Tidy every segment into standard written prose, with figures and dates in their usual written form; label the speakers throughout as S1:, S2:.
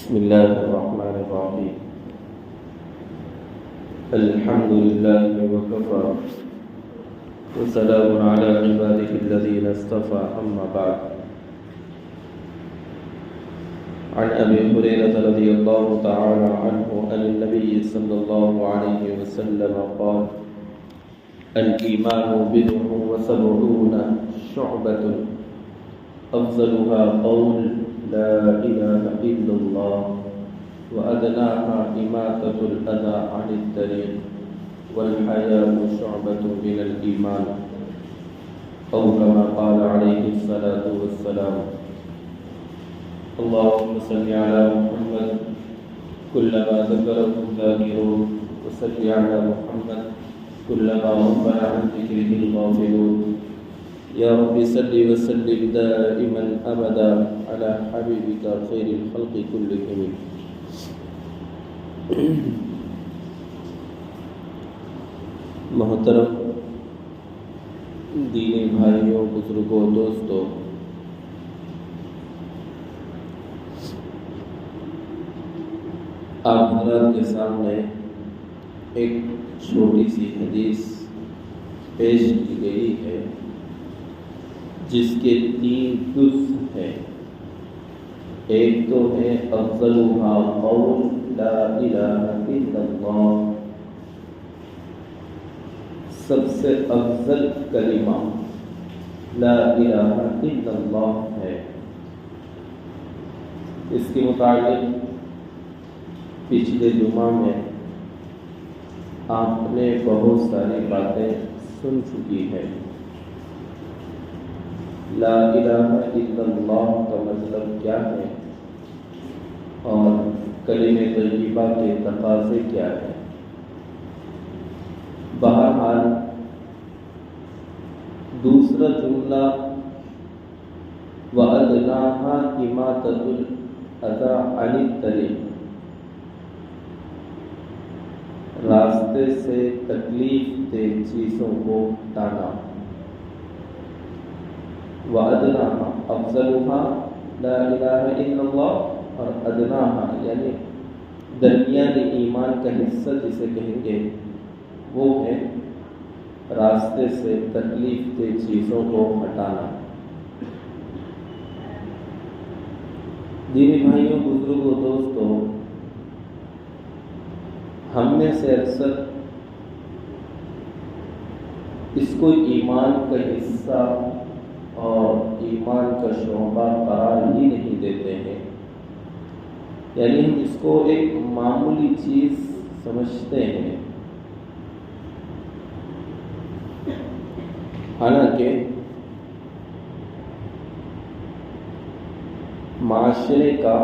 S1: بسم الله الرحمن الرحيم. الحمد لله وكفى وسلام على عباده الذين اصطفى. أما بعد، عن أبي هريرة رضي الله تعالى عنه عن النبي صلى الله عليه وسلم قال: الإيمان بضع وسبعون شعبة أفضلها قول لا إله إلا الله وأدناها إماتة الأذى عن الطريق والحياء شعبة من الإيمان أو كما قال عليه الصلاة والسلام. اللهم صل على محمد كلما ذكره الذاكرون وصل على محمد كلما غفل عن ذكره الغافلون. يا رب صل وسلم دائما أبدا على حبيبك خير الخلق كلهم. محترم دینی بھائیوں، بزرگوں، دوستوں، آپ حضرات کے سامنے ایک چھوٹی سی حدیث پیش کی گئی ہے جس کے 3 جز ہیں. ایک تو ہے افضلها قول لا الہ الا اللہ، سب سے افضل کلمہ لا الہ الا اللہ ہے. اس کے متعلق پچھلے جمعہ میں آپ نے بہت ساری باتیں سن چکی ہیں. لا الہ الا اللہ کا مطلب کیا ہے اور کلمہ طیبہ کے تقاضے کیا ہے. بہرحال دوسرا جملہ وَأَدْنَاهَا إِمَاتَةُ الْأَذَى عَنِ الطَّرِيقِ، راستے سے تکلیف دہ چیزوں کو ہٹانا. وَأَدْنَاهَا أَفْضَلُهَا لا الہ الا اللہ، اور ادناہا یعنی درمیانی ایمان کا حصہ جسے کہیں گے وہ ہے راستے سے تکلیف دہ چیزوں کو ہٹانا. دینی بھائیوں، بزرگوں، دوستوں، ہم میں سے اکثر اس کو ایمان کا حصہ اور ایمان کا شعبہ قرار ہی نہیں دیتے ہیں. یعنی ہم اس کو ایک معمولی چیز سمجھتے ہیں، حالانکہ معاشرے کا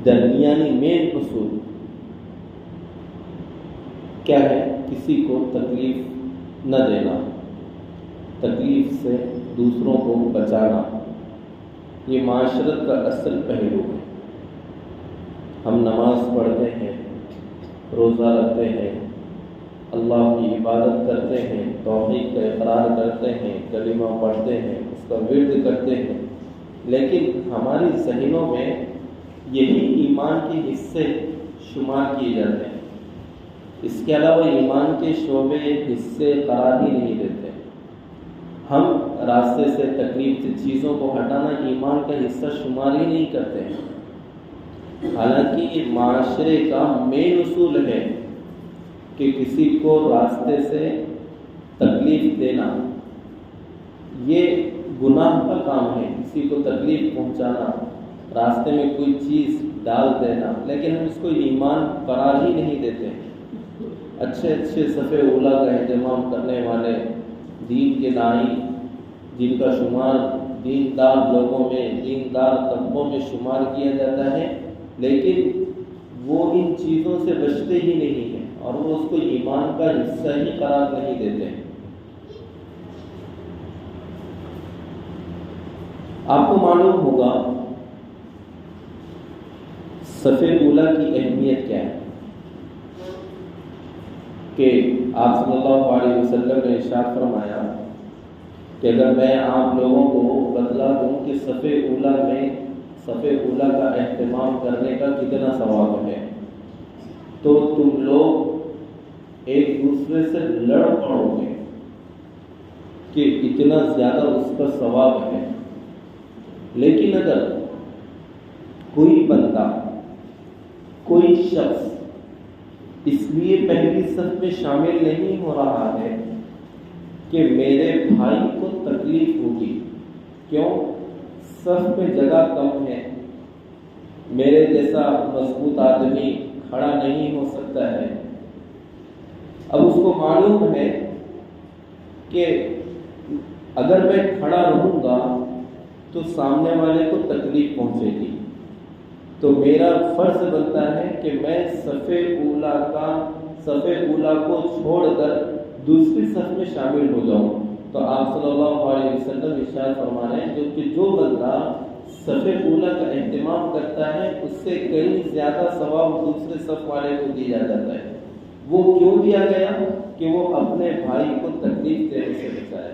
S1: درمیانی مین اصول کیا ہے؟ کسی کو تکلیف نہ دینا، تکلیف سے دوسروں کو بچانا. یہ معاشرت کا اصل پہلو ہے. ہم نماز پڑھتے ہیں، روزہ رکھتے ہیں، اللہ کی عبادت کرتے ہیں، توحید کا اقرار کرتے ہیں، کلمہ پڑھتے ہیں، اس کا ورد کرتے ہیں، لیکن ہماری ذہنوں میں یہی ایمان کے حصے شمار کیے جاتے ہیں. اس کے علاوہ ایمان کے شعبے حصے قرار ہی نہیں دیتے. ہم راستے سے تکلیف سے چیزوں کو ہٹانا ایمان کا حصہ شمار ہی نہیں کرتے ہیں، حالانکہ یہ معاشرے کا مین اصول ہے کہ کسی کو راستے سے تکلیف دینا یہ گناہ کا کام ہے. کسی کو تکلیف پہنچانا، راستے میں کوئی چیز ڈال دینا، لیکن ہم اس کو ایمان قرار ہی نہیں دیتے ہیں. اچھے صف اولیٰ کا اہتمام کرنے والے دین کے داعی، جن کا شمار دیندار لوگوں میں، دیندار طبقوں میں شمار کیا جاتا ہے، لیکن وہ ان چیزوں سے بچتے ہی نہیں ہیں اور وہ اس کو ایمان کا حصہ ہی قرار نہیں دیتے ہیں. آپ کو معلوم ہوگا صف اولیٰ کی اہمیت کیا ہے کہ آپ صلی اللہ علیہ وسلم نے ارشاد فرمایا کہ اگر میں آپ لوگوں کو بتلا دوں کہ صف اولیٰ میں صف اولا کا اہتمام کرنے کا کتنا ثواب ہے، تو تم لوگ ایک دوسرے سے لڑ پڑو گے کہ اتنا زیادہ اس کا ثواب ہے۔ لیکن اگر کوئی بندہ، کوئی شخص اس لیے پہلی صف میں شامل نہیں ہو رہا ہے کہ میرے بھائی کو تکلیف ہوگی، کیوں؟ صف میں جگہ کم ہے، میرے جیسا مضبوط آدمی کھڑا نہیں ہو سکتا ہے، اب اس کو معلوم ہے کہ اگر میں کھڑا رہوں گا تو سامنے والے کو تکلیف پہنچے گی، تو میرا فرض بنتا ہے کہ میں صف اولا کو چھوڑ کر دوسری صف میں شامل ہو جاؤں۔ تو آپ صلی اللہ علیہ وسلم ارشاد فرما رہے ہیں جو بندہ صف اولا کا اہتمام کرتا ہے اس سے کئی زیادہ ثواب دوسرے صف والے کو دیا جاتا ہے۔ وہ کیوں دیا گیا؟ کہ وہ اپنے بھائی کو تکلیف دینے سے بچائے۔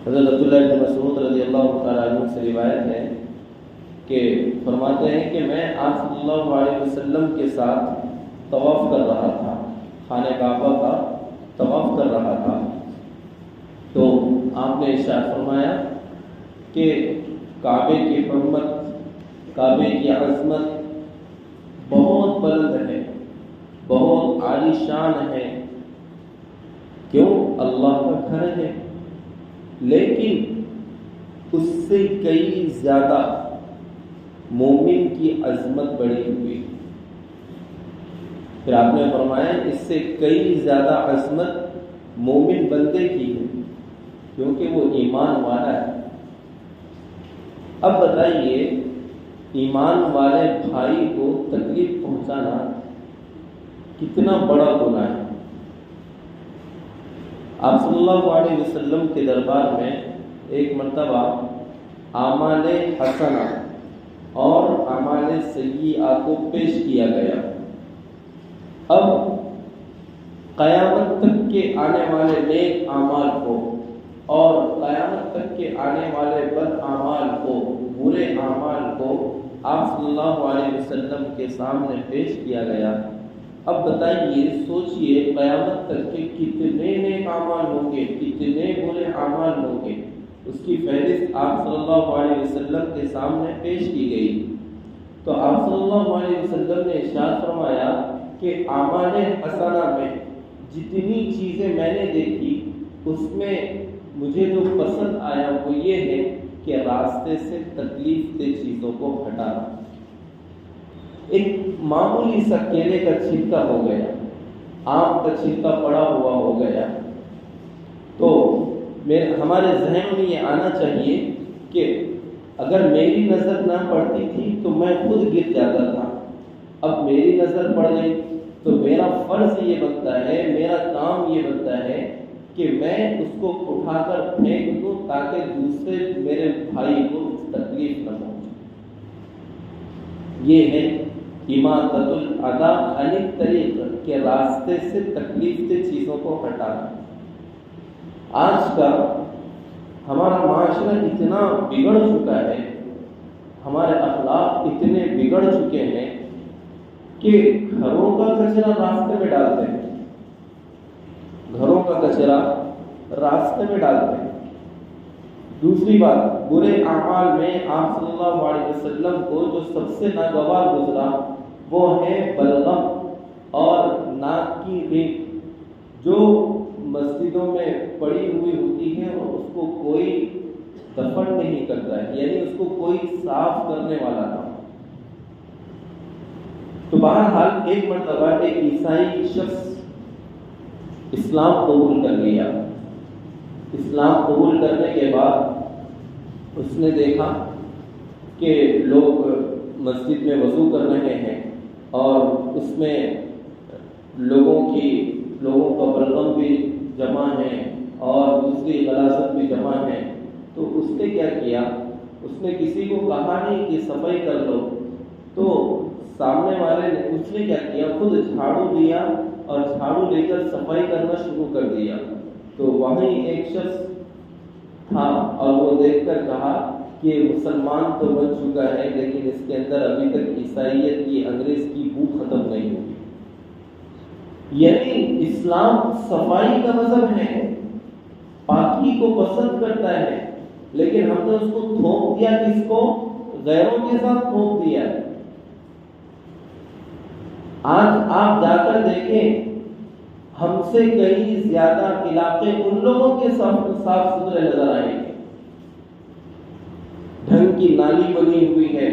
S1: حضرت عبداللہ بن مسعود رضی اللہ تعالیٰ عنہ سے روایت ہے کہ فرماتے ہیں کہ میں آپ صلی اللہ علیہ وسلم کے ساتھ طواف کر رہا تھا، خانہ کعبہ کا طواف کر رہا تھا، تو آپ نے ارشاد فرمایا کہ کعبے کی حرمت، کعبے کی عظمت بہت بلند ہے، بہت عالی شان ہے، کیوں؟ اللہ کا گھر ہے، لیکن اس سے کئی زیادہ مومن کی عظمت بڑھی ہوئی۔ پھر آپ نے فرمایا اس سے کئی زیادہ عظمت مومن بندے کی ہے، کیونکہ وہ ایمان والا ہے۔ اب بتائیے، ایمان والے بھائی کو تکلیف پہنچانا کتنا بڑا گناہ ہے۔ آپ صلی اللہ علیہ وسلم کے دربار میں ایک مرتبہ اعمال حسنہ اور اعمال سیئہ کو پیش کیا گیا۔ اب قیامت تک کے آنے والے نیک اعمال کو اور قیامت تک کے آنے والے بد اعمال کو، برے اعمال کو آپ صلی اللہ علیہ وسلم کے سامنے پیش کیا گیا۔ اب بتائیے، سوچئے قیامت تک کے کتنے نیک اعمال ہوں گے، کتنے برے اعمال ہوں گے، اس کی فہرست آپ صلی اللہ علیہ وسلم کے سامنے پیش کی گئی۔ تو آپ صلی اللہ علیہ وسلم نے ارشاد فرمایا کہ اعمال حسنہ میں جتنی چیزیں میں نے دیکھی اس میں مجھے جو پسند آیا وہ یہ ہے کہ راستے سے تکلیف دہ چیزوں کو ہٹانا۔ ایک معمولی سا کیلے کا چھلکا ہو گیا، آم کا چھلکا پڑا ہوا ہو گیا، تو ہمارے ذہن میں یہ آنا چاہیے کہ اگر میری نظر نہ پڑتی تھی تو میں خود گر جاتا تھا، اب میری نظر پڑ گئی تو میرا فرض یہ بنتا ہے، میرا کام یہ بنتا ہے کہ میں اس کو اٹھا کر پھینک دوں تاکہ دوسرے میرے بھائی کو تکلیف نہ پہنچے۔ یہ ہے اماطۃ الاذی عن الطریق، کے راستے سے تکلیف دہ چیزوں کو ہٹانا۔ آج کا ہمارا معاشرہ اتنا بگڑ چکا ہے، ہمارے اخلاق اتنے بگڑ چکے ہیں کہ گھروں کا کچرا راستے میں ڈالتے ہیں، گھروں کا کچرا راستے میں ڈالتے ہیں۔ دوسری بات، برے اعمال میں آپ صلی اللہ علیہ وسلم کو جو سب سے ناگوار گزرا وہ ہے بلغم اور ناک کی ریت، جو مسجدوں میں پڑی ہوئی ہوتی ہے اور اس کو کوئی دفن نہیں کرتا ہے، یعنی اس کو کوئی صاف کرنے والا نہ ہو۔ تو بہرحال ایک مرتبہ ایک عیسائی شخص اسلام قبول کر لیا۔ اسلام قبول کرنے کے بعد اس نے دیکھا کہ لوگ مسجد میں وضو کر رہے ہیں اور اس میں لوگوں کا بلغم بھی جمع ہے اور دوسری غلاظت بھی جمع ہے، تو اس نے کیا کیا، اس نے کسی کو کہا نہیں کہ صفائی کر لو، تو سامنے والے نے، اس نے کیا کیا، خود جھاڑو لیا اور جھاڑو لے کر صفائی کرنا شروع کر دیا۔ تو وہیں ایک شخص تھا اور وہ دیکھ کر کہا کہ مسلمان تو بن چکا ہے لیکن اس کے اندر ابھی تک عیسائیت کی انگریز کی بو ختم نہیں ہوئی. یعنی اسلام صفائی کا مذہب ہے، پاکی کو پسند کرتا ہے، لیکن ہم نے اس کو تھوپ دیا، کس کو؟ غیروں کے ساتھ تھوپ دیا. آج آپ جا کر دیکھیں، ہم سے کہیں زیادہ علاقے ان لوگوں کے صاف ستھرے نظر آئیں گے. ڈھنگ کی نالی بنی ہوئی ہے،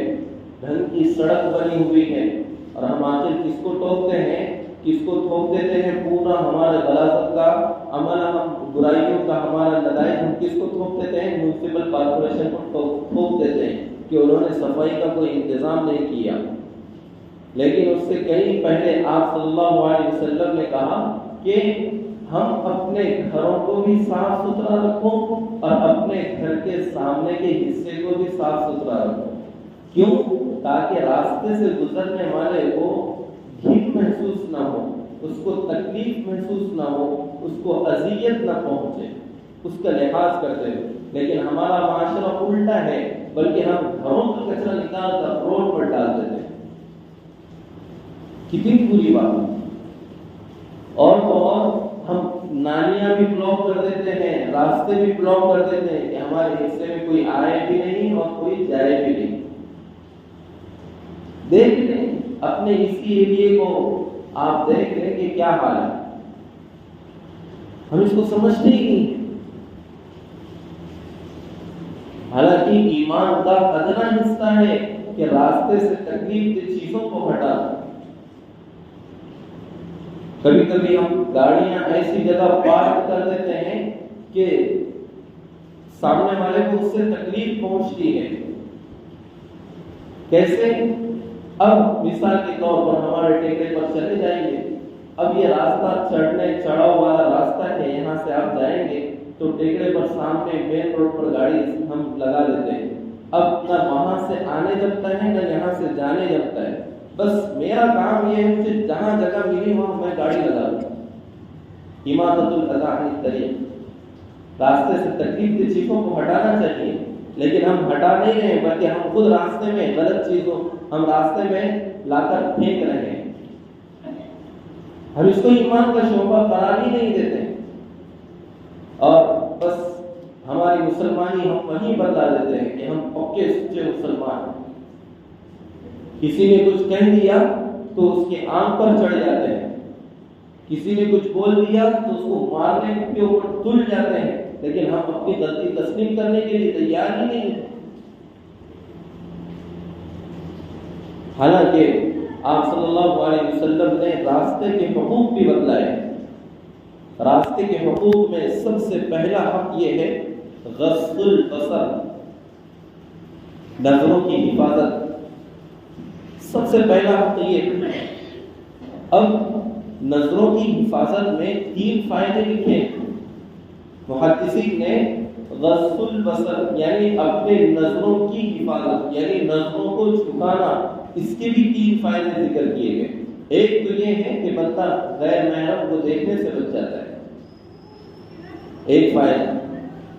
S1: ڈھنگ کی سڑک بنی ہوئی ہے، اور ہم آخر کس کو ٹوکتے ہیں؟ کس کو تھوپ دیتے ہیں؟ پورا ہمارے غلاظت کا عمل، ہم برائیوں کا ہمارا نتائج ہم کس کو تھوپ دیتے ہیں؟ میونسپل کارپوریشن کو تھوپ دیتے ہیں کہ انہوں نے صفائی کا کوئی انتظام نہیں کیا. لیکن اس سے کہیں پہلے آپ صلی اللہ علیہ وسلم نے کہا کہ ہم اپنے گھروں کو بھی صاف ستھرا رکھو اور اپنے گھر کے سامنے کے حصے کو بھی صاف ستھرا رکھو. کیوں؟ تاکہ راستے سے گزرنے والے کو گھن محسوس نہ ہو، اس کو تکلیف محسوس نہ ہو، اس کو اذیت نہ پہنچے، اس کا لحاظ کرتے ہوئے. لیکن ہمارا معاشرہ الٹا ہے، بلکہ ہم گھروں کا کچرا نکال کر روڈ پر ڈال دیتے ہیں. کتنی بری بات ہے. اور تو اور ہم نالیاں بھی بلاک کر دیتے ہیں، راستے بھی بلاک کر دیتے ہیں کہ ہمارے حصے میں کوئی آئے بھی نہیں اور کوئی جائے بھی نہیں. دیکھ لیں اپنے اسی ایریے کو، آپ دیکھ لیں کہ کیا حال ہے. ہم اس کو سمجھتے ہی نہیں. حالانکہ ایمان کا ادنا حصہ ہے کہ راستے سے تکلیف دہ چیزوں کو ہٹا. کبھی کبھی ہم گاڑیاں ایسی جگہ پارک کر دیتے ہیں کہ سامنے والے کو اس سے تکلیف پہنچتی ہے. کیسے؟ اب مثال کے طور پر ہمارے ٹیکرے پر چلے جائیں گے، اب یہ راستہ چڑھنے چڑھاؤ والا راستہ ہے، یہاں سے آپ جائیں گے تو ٹیکرے پر سامنے مین روڈ پر گاڑی ہم لگا دیتے ہیں. اب نہ وہاں سے آنے جبتا ہے نہ یہاں سے جانے جبتا ہے. بس میرا کام یہ ہے مجھے جہاں جگہ ملی وہاں میں گاڑی لگا دوں. اماطۃ الاذى عن الطریق، راستے سے تکلیف دہ چیزوں کو ہٹانا چاہیے، لیکن ہم ہٹا نہیں رہے بلکہ ہم خود راستے میں غلط چیزوں ہم راستے میں لا کر پھینک رہے ہیں. ہم اس کو ایمان کا شعبہ قرار ہی نہیں دیتے، اور بس ہماری مسلمانی ہم وہیں بتا دیتے ہیں کہ ہم پکے سچے مسلمان ہیں. کسی نے کچھ کہہ دیا تو اس کے آنکھ پر چڑھ جاتے ہیں، کسی نے کچھ بول دیا تو اس کو مارنے کے اوپر تل جاتے ہیں، لیکن ہم اپنی غلطی تسلیم کرنے کے لیے تیار ہی نہیں ہیں. حالانکہ آپ صلی اللہ علیہ وسلم نے راستے کے حقوق بھی بتلائے. راستے کے حقوق میں سب سے پہلا حق یہ ہے غض البصر، نظروں کی حفاظت. سب سے پہلا حق یہ ہے. اب نظروں کی حفاظت میں 3 فائدے لکھے محدثین نے. غض البصر یعنی اپنے نظروں کی حفاظت، یعنی نظروں کو جھکانا، اس کے بھی 3 فائدے ذکر کیے گئے. ایک تو یہ ہے کہ بندہ غیر محرم کو دیکھنے سے بچ جاتا ہے، ایک فائدہ.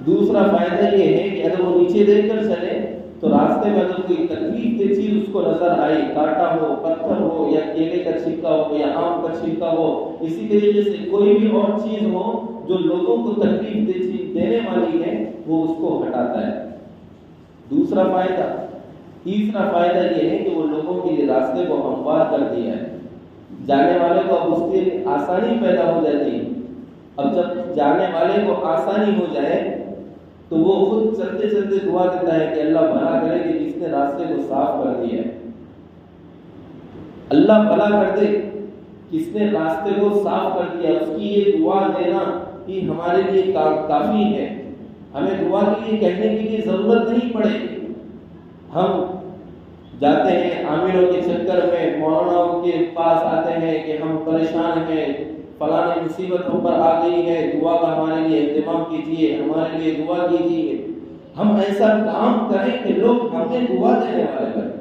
S1: دوسرا فائدہ یہ ہے کہ اگر وہ نیچے دیکھ کر چلے تو راستے میں اگر کوئی تکلیف دہ چیز اس کو نظر آئی، کانٹا ہو، پتھر ہو، یا کیلے کا چھلکا ہو، یا آم کا چھلکا ہو، اسی طریقے سے کوئی بھی اور چیز ہو جو لوگوں کو تکلیف دہ چیز دینے والی ہے، وہ اس کو ہٹاتا ہے. دوسرا فائدہ. تیسرا فائدہ یہ ہے کہ وہ لوگوں کے لیے راستے کو ہموار کر دیا ہے. جانے والے کو اب اس کے آسانی پیدا ہو جاتی ہے. اب جب جانے والے کو آسانی ہو جائے تو وہ خود چلتے چلتے دعا دیتا ہے کہ اللہ بھلا کرے کہ جس نے راستے کو صاف کر دیا ہے. اللہ بھلا کر دے کس نے راستے کو صاف کر دیا. اس کی یہ دعا دینا ہی ہمارے لیے کافی ہے. ہمیں دعا کے لیے کہنے کے لیے ضرورت نہیں پڑے. ہم جاتے ہیں عاملوں کے چکر میں، مولاناؤں کے پاس آتے ہیں کہ ہم پریشان ہیں، فلاں مصیبت ہم پر آ گئی ہے، دعا کا ہمارے لیے اہتمام کیجیے، ہمارے لیے دعا کیجیے. ہم ایسا کام کریں کہ لوگ ہمیں دعا دینے والے بنیں.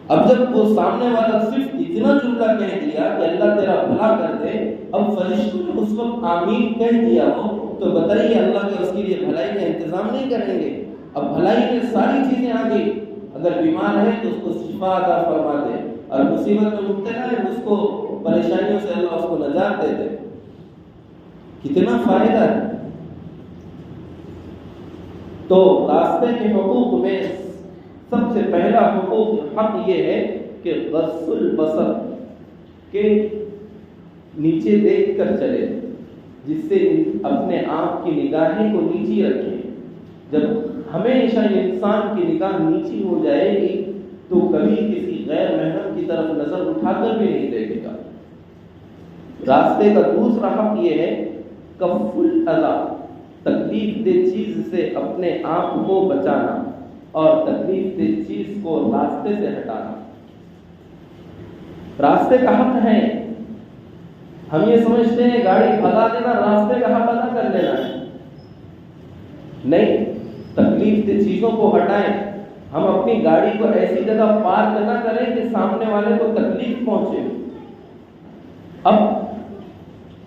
S1: اب جب وہ سامنے والا صرف اتنا جملہ کہہ دیا کہ اللہ تیرا بھلا کر دے، اب فرشتوں نے اس وقت آمین کہہ دیا ہو تو بتائیے اللہ کے اس کے لیے بھلائی کا انتظام نہیں کریں گے؟ اب بھلائی میں ساری چیزیں آ گئی، اگر بیمار ہے تو اس کو شفا عطا فرما دے، اور مصیبت میں مبتلا ہے اس کو پریشانیوں سے اللہ اس کو نجات دے دے، کتنا فائدہ ہے۔ تو راستے کے حقوق میں سب سے پہلا حق یہ ہے کہ غض البصر، کہ نیچے دیکھ کر چلے، جس سے اپنے آپ کی نگاہیں کو نیچی رکھے۔ جب ہمیشہ انسان کی نگاہ نیچی ہو جائے گی تو کبھی کسی غیر محرم کی طرف نظر اٹھا کر بھی نہیں دیکھے گا۔ راستے کا دوسرا حق یہ ہے کف الاذی، تکلیف دہ چیز سے اپنے آپ کو بچانا اور تکلیف دہ چیز کو راستے سے ہٹانا۔ راستے کا حق ہے، ہم یہ سمجھتے ہیں گاڑی بھگا دینا راستے کا حق ادا کر لینا ہے، نہیں، تکلیف دہ چیزوں کو ہٹائیں۔ ہم اپنی گاڑی کو ایسی جگہ پارک نہ کریں کہ سامنے والے کو تکلیف پہنچے۔ اب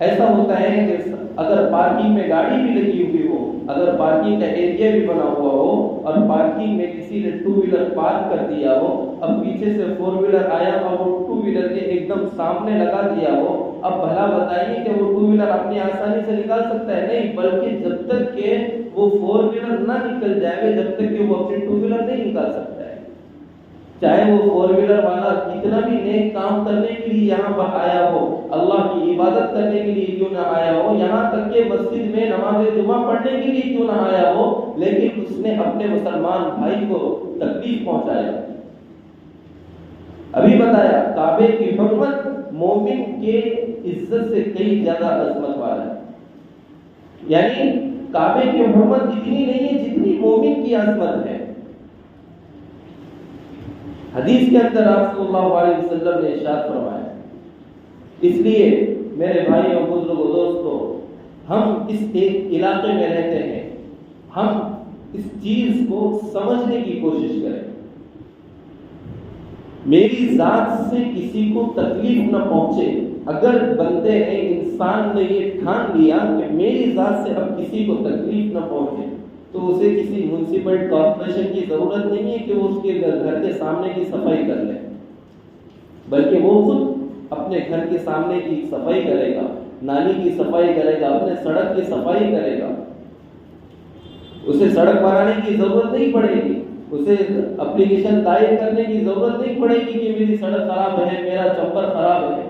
S1: ایسا ہوتا ہے کہ اگر پارکنگ میں گاڑی بھی لگی ہوئی ہو، اگر پارکنگ کا ایریا بھی بنا ہوا ہو اور پارکنگ میں کسی نے ٹو ویلر پارک کر دیا ہو، اب پیچھے سے فور ویلر آیا اور وہ ٹو ویلر کے ایک دم سامنے لگا دیا ہو، اب بھلا بتائیے کہ وہ ٹو ویلر اپنی آسانی سے نکال سکتا ہے؟ نہیں، بلکہ جب تک کہ وہ فور ویلر نہ نکل جائے، جب تک کہ وہ اپنی ٹو ویلر نہیں نکال سکتا ہے، چاہے وہ فور ویلر والا کتنا بھی نیک کام کرنے کے لیے یہاں پر آیا ہو، اللہ کی عبادت کرنے کے لیے کیوں نہ آیا ہو، یہاں تک کہ مسجد میں نماز جمعہ پڑھنے کے لیے کیوں نہ آیا ہو، لیکن اس نے اپنے مسلمان بھائی کو تکلیف پہنچایا۔ ابھی بتایا کعبے کی حرمت مومن کے عزت سے کئی زیادہ عظمت والا ہے، یعنی کعبے کی حرمت اتنی نہیں ہے جتنی مومن کی عظمت ہے۔ حدیث کے اندر آپ صلی اللہ علیہ وسلم نے ارشاد فرمایا، اس لیے میرے بھائیوں، بزرگوں، دوستوں، ہم اس ایک علاقے میں رہتے ہیں، ہم اس چیز کو سمجھنے کی کوشش کریں۔ میری ذات سے کسی کو تکلیف نہ پہنچے۔ اگر بندے نے، انسان نے یہ ٹھان لیا کہ میری ذات سے اب کسی کو تکلیف نہ پہنچے، تو اسے کسی میونسپل کارپوریشن کی ضرورت نہیں ہے کہ وہ اس کے گھر کے سامنے کی صفائی کر لے، بلکہ وہ خود اپنے گھر کے سامنے کی صفائی کرے گا، نالی کی صفائی کرے گا، اپنے سڑک کی صفائی کرے گا۔ اسے سڑک بنانے کی ضرورت نہیں پڑے گی، اسے اپلیکیشن دائر کرنے کی ضرورت نہیں پڑے گی کہ میری سڑک خراب ہے، میرا چمبر خراب ہے۔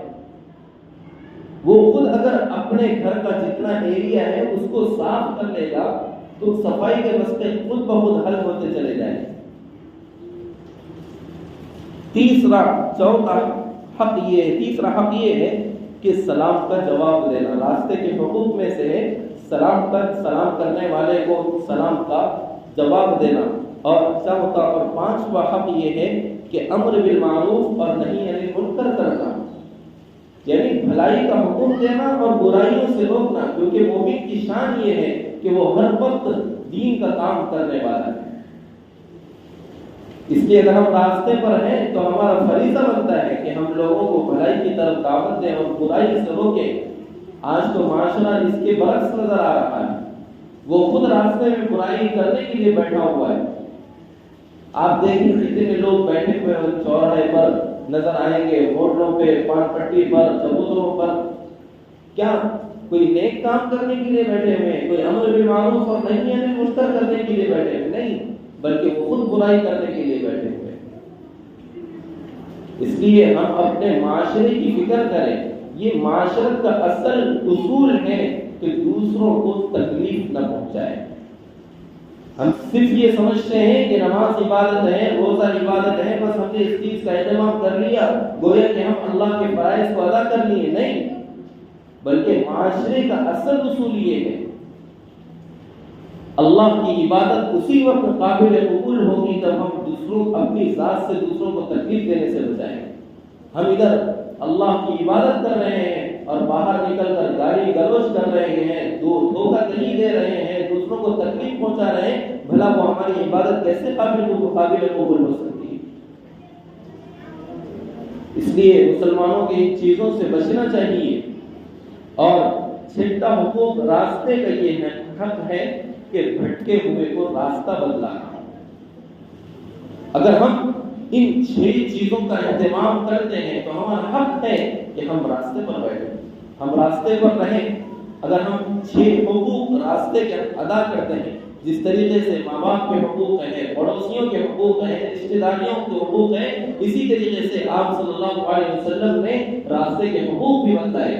S1: وہ خود اگر اپنے گھر کا جتنا ایریا ہے اس کو صاف کر لے گا تو صفائی کے مسئلے خود بخود حل ہوتے چلے جائیں۔ تیسرا حق یہ ہے کہ سلام کا جواب دینا۔ راستے کے حقوق میں سے سلام کرنے والے کو سلام کا جواب دینا، اور چوتھا اور پانچواں حق یہ ہے کہ امر بالمعروف اور نہی عن المنکر کرنا، یعنی بھلائی کا حکم دینا اور برائیوں سے روکنا، کیونکہ مومن کی شان یہ ہے کہ وہ ہر وقت دین کا کام کرنے والا ہے۔ اس لیے اگر ہم راستے پر ہیں تو ہمارا فریضہ بنتا ہے کہ ہم لوگوں کو بھلائی کی طرف دعوت دیں اور برائی سے روکیں۔ آج تو معاشرہ اس کے برعکس نظر آ رہا ہے، وہ خود راستے میں برائی کرنے کے لیے بیٹھا ہوا ہے۔ آپ دیکھیں کتنے لوگ بیٹھے ہوئے چوراہے پر نظر آئیں گے، ہوٹلوں پہ، پان پٹی پر، چبوتروں پر، کیا کوئی نیک کام کرنے کے لیے بیٹھے ہوئے ہیں، کوئی امر بالمعروف اور نہی عن المنکر کرنے کے لیے بیٹھے ہوئے؟ نہیں، بلکہ وہ خود برائی کرنے کے لیے بیٹھے ہوئے ہیں۔ اس لیے ہم اپنے معاشرے کی فکر کریں۔ یہ معاشرت کا اصل اصول ہے کہ دوسروں کو تکلیف نہ پہنچائے۔ ہم صرف یہ سمجھتے ہیں کہ نماز عبادت ہے، روزہ عبادت ہے، بس ہم نے اس چیز کا اہتمام کر لیا، گویا کہ ہم اللہ کے فرائض کو ادا کر لیے۔ نہیں، بلکہ معاشرے کا اصل اصول یہ ہے، اللہ کی عبادت اسی وقت قابل قبول ہوگی جب ہم دوسروں اپنی ذات سے دوسروں کو تکلیف دینے سے بچائیں۔ ہم ادھر اللہ کی عبادت کر رہے ہیں اور باہر نکل کر گالی گلوچ کر رہے ہیں، دھوکہ دہی دے رہے ہیں، دوسروں کو تکلیف پہنچا رہے ہیں، بھلا وہ ہماری عبادت کیسے قابل قبول ہو سکتی ہے؟ اس لیے مسلمانوں کی ان چیزوں سے بچنا چاہیے۔ اور چھٹا حقوق راستے کا یہ حق ہے کہ بھٹکے ہوئے کو راستہ بدلانا۔ اگر ہم ان 6 چیزوں کا اہتمام کرتے ہیں تو ہمارا حق ہے کہ ہم راستے پر بیٹھیں، ہم راستے پر رہیں۔ اگر ہم 6 حقوق راستے کے ادا کرتے ہیں، جس طریقے سے ماں باپ کے حقوق ہیں، پڑوسیوں کے حقوق ہیں، رشتہ داریوں کے حقوق ہیں، اسی طریقے سے آپ صلی اللہ علیہ وسلم نے راستے کے حقوق بھی بتائے۔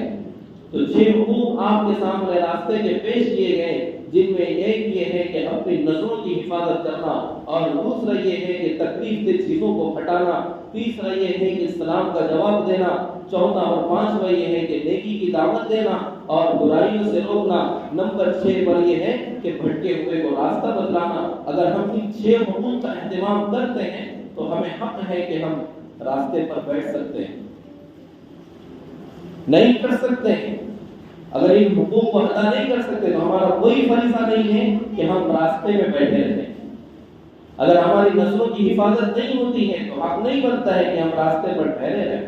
S1: تو 6 حقوق آپ کے سامنے راستے کے پیش کیے گئے، جن میں ایک یہ ہے کہ اپنی نظروں کی حفاظت کرنا، اور دوسرا یہ ہے کہ تکلیف دہ چیزوں کو ہٹانا، تیسرا یہ ہے کہ سلام کا جواب دینا، چوتھا اور پانچواں یہ ہے کہ نیکی کی دعوت دینا اور برائیوں سے روکنا، نمبر 6 پر یہ ہے کہ بھٹکے ہوئے کو راستہ بتلانا۔ اگر ہم ان 6 حقوق کا اہتمام کرتے ہیں تو ہمیں حق ہے کہ ہم راستے پر بیٹھ سکتے ہیں۔ نہیں کر سکتے ہیں، اگر ان حقوق کو ادا نہیں کر سکتے تو ہمارا کوئی فریضہ نہیں ہے کہ ہم راستے میں بیٹھے رہیں۔ اگر ہماری نسلوں کی حفاظت نہیں ہوتی ہے تو حق نہیں بنتا ہے کہ ہم راستے پر ٹھہرے رہیں۔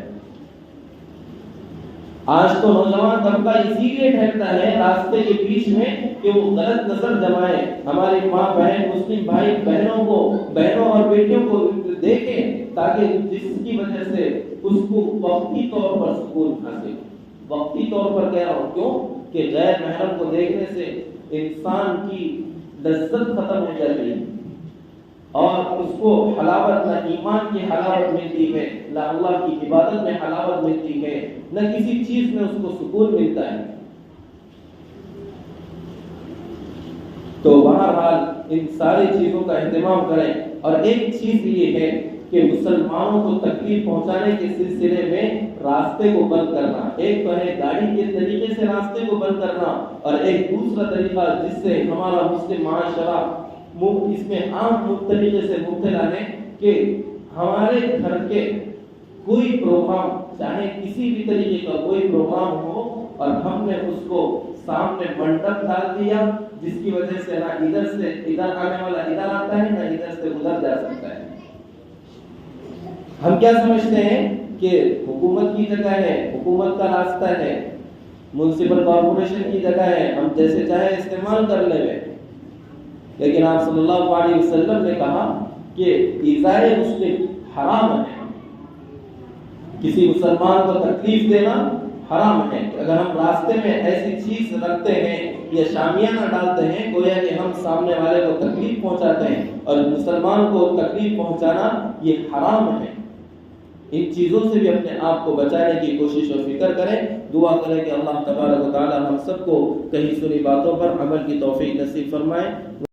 S1: آج تو نوجوان طبقہ اسی لیے ٹھہرتا ہے راستے کے بیچ میں کہ وہ غلط نظر جمائے، ہماری ماں بہن مسلم بھائی بہنوں اور بیٹیوں کو دیکھے، تاکہ جس کی وجہ سے اس کو وقتی طور پر سکون حاصل ہو۔ وقتی طور پر کہہ رہا ہوں کیوں کہ غیر محرم کو دیکھنے سے انسان کی لذت ختم ہو جاتی ہے، اور اس کو حلاوت، نہ ایمان کی حلاوت ملتی ہے، نہ اللہ کی عبادت میں حلاوت ملتی ہے، نہ کسی چیز میں اس کو سکون ملتا ہے۔ تو بہرحال ان ساری چیزوں کا اہتمام کریں۔ اور ایک چیز یہ ہے کہ مسلمانوں کو تکلیف پہنچانے کے سلسلے میں راستے کو بند کرنا، ایک تو ہے گاڑی کے طریقے سے راستے کو بند کرنا، اور ایک دوسرا طریقہ جس سے ہمارا مسلم معاشرہ اس میں عام طریقے سے مبتلا ہے کہ ہمارے گھر کے کوئی پروگرام، چاہے کسی بھی طریقے کا کوئی پروگرام ہو، اور ہم نے اس کو سامنے منڈپ ڈال دیا، جس کی وجہ سے نہ ادھر سے ادھر آنے والا ادھر آتا ہے، نہ ادھر سے ادھر جا سکتا ہے۔ ہم کیا سمجھتے ہیں کہ حکومت کی جگہ ہے، حکومت کا راستہ ہے، میونسپل کارپوریشن کی جگہ ہے، ہم جیسے چاہے استعمال کر لیں گے۔ لیکن آپ صلی اللہ علیہ وسلم نے کہا کہ ایذائے مسلم حرام ہے، کسی مسلمان کو تکلیف دینا حرام ہے۔ اگر ہم راستے میں ایسی چیز رکھتے ہیں یا شامیانہ ڈالتے ہیں، گویا کہ ہم سامنے والے کو تکلیف پہنچاتے ہیں، اور مسلمان کو تکلیف پہنچانا یہ حرام ہے۔ ان چیزوں سے بھی اپنے آپ کو بچانے کی کوشش اور فکر کریں۔ دعا کریں کہ اللہ تبارک و تعالی ہم سب کو کہیں سنی باتوں پر عمل کی توفیق نصیب فرمائے۔